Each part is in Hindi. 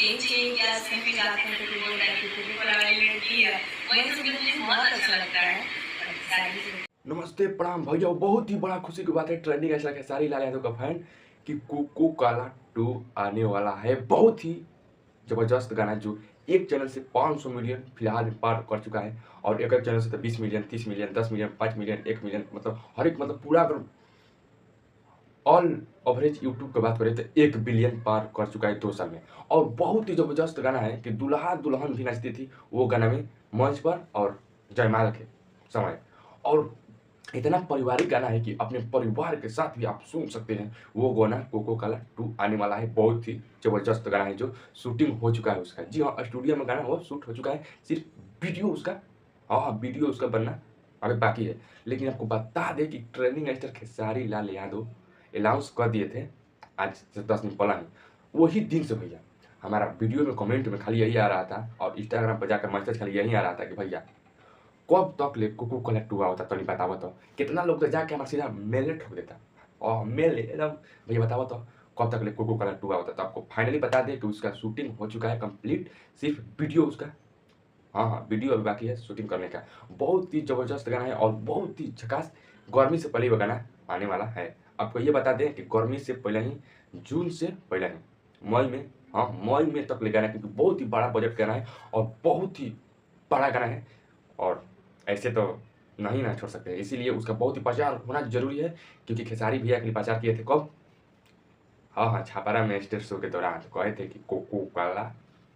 चेंज या कहीं भी जाते हैं तो बोलता है कि ब्यूटीफुल वाली लड़की है, वही सब मुझे बहुत अच्छा लगता है। शादी से नमस्ते प्रणाम भैया। बहुत ही बड़ा खुशी की बात है, ट्रेंडिंग ऐसा खेसारी लाल यादव का फैन कि कोको काला 2 आने वाला है। बहुत ही जबरदस्त गाना है जो एक चैनल से 500 मिलियन फिलहाल पार कर चुका है और एक चैनल से तो 20 million, 30 million, 10 million, 5 million, 1 million, मतलब हर एक, मतलब पूरा अगर ऑल एवरेज यूट्यूब की बात करें तो 1 बिलियन पार कर चुका है 2 साल में। और बहुत ही जबरदस्त गाना है कि दूल्हा दुल्हन भी नाचती थी वो गाना में मंच पर और जयमाला के समय। और इतना पारिवारिक गाना है कि अपने परिवार के साथ भी आप सुन सकते हैं। वो गाना कोको काला 2 आने वाला है। बहुत ही जबरदस्त गाना है जो शूटिंग हो चुका है उसका। जी हाँ, स्टूडियो में गाना वो शूट हो चुका है। सिर्फ वीडियो उसका, हाँ, वीडियो उसका बनना अभी बाकी है। लेकिन आपको बता दें कि trending actor Khesari Lal Yadav announce कर दिए थे आज से 10 दिन पहले ही। वही दिन से भैया हमारा वीडियो में कमेंट में खाली यही आ रहा था और इंस्टाग्राम पर जाकर मैसेज खाली यही आ रहा था कि भैया कब तक ले कोको कोला 2 होता तनी बताओ तो। कितना लोग तो जाके हमारे सीधा मेले ठोक देता और मेले एकदम, भैया बताओ तो कब तक ले कोको कोला 2 होता। तो आपको फाइनली बता दें कि उसका शूटिंग हो चुका है कंप्लीट। सिर्फ वीडियो उसका, हाँ हाँ, वीडियो अभी बाकी है शूटिंग करने का। बहुत ही जबरदस्त गाना है और बहुत ही झकास। गर्मी से पहले वो गाना आने वाला है। आपको ये बता दें कि गर्मी से पहले ही, जून से पहले ही मई में, हाँ मई में तक ले गाना, क्योंकि बहुत ही बड़ा बजट गाना है और बहुत ही बड़ा गाना है। और ऐसे तो नहीं ना छोड़ सकते, इसीलिए उसका बहुत ही प्रचार होना जरूरी है। क्योंकि खेसारी भैया के लिए प्रचार किए थे कब, हाँ हाँ, छापारा में स्टेज शो के दौरान तो कहे थे कि कोको काला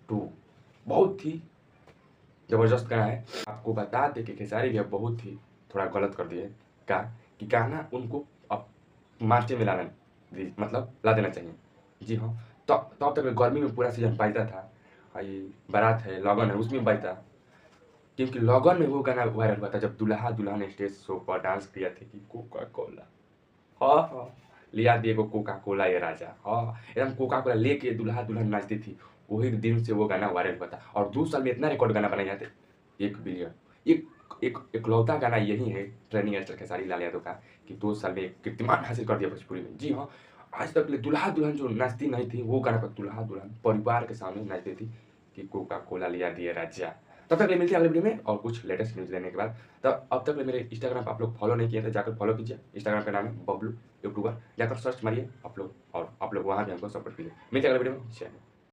2 बहुत ही जबरदस्त गाना है। आपको बता दें कि खेसारी भैया बहुत ही थोड़ा गलत कर दिए का कि गाना उनको अब मार्च में लाना मतलब ला देना चाहिए। जी हाँ, तब तक गर्मी में पूरा सीजन बजता था। ये बारात है, लगन है, उसमें बजता। क्योंकि लगन में वो गाना वायरल हुआ था जब दूल्हा दुल्हन स्टेज शो पर डांस किया थे कि कोका कोला, हाँ हाँ, लिया दिएगो कोका कोला ये राजा, हाँ एकदम कोका कोला लेके दूल्हा दुल्हन नाचती थी। वही दिन से वो गाना वायरल हुआ था और 2 साल में इतना रिकॉर्ड गाना बनाए जाते 1 बिलियन। एक एक इकलौता गाना यही है ट्रेंडिंग एक्टर खेसारी लाल यादव का कि 2 साल में एक कीर्तिमान हासिल कर दिया भोजपुरी में। जी हाँ, आज तक ले दूल्हा दुल्हन जो नाचती नहीं थी वो गाना पर दूल्हा दुल्हन परिवार के सामने नाचती थी कि कोका कोला लिया दिए राजा। तब तक ले मिलते हैं अगले वीडियो में और कुछ लेटेस्ट न्यूज़ लेने के बाद। तब अब तक ले मेरे इंस्टाग्राम पर आप लोग फॉलो नहीं किए तो जाकर फॉलो कीजिए। इंस्टाग्राम का नाम है बबलू यूट्यूबर, जाकर सर्च मारिए आप लोग और आप लोग वहाँ भी हमको सपोर्ट कीजिए। मिलते हैं अगले वीडियो में।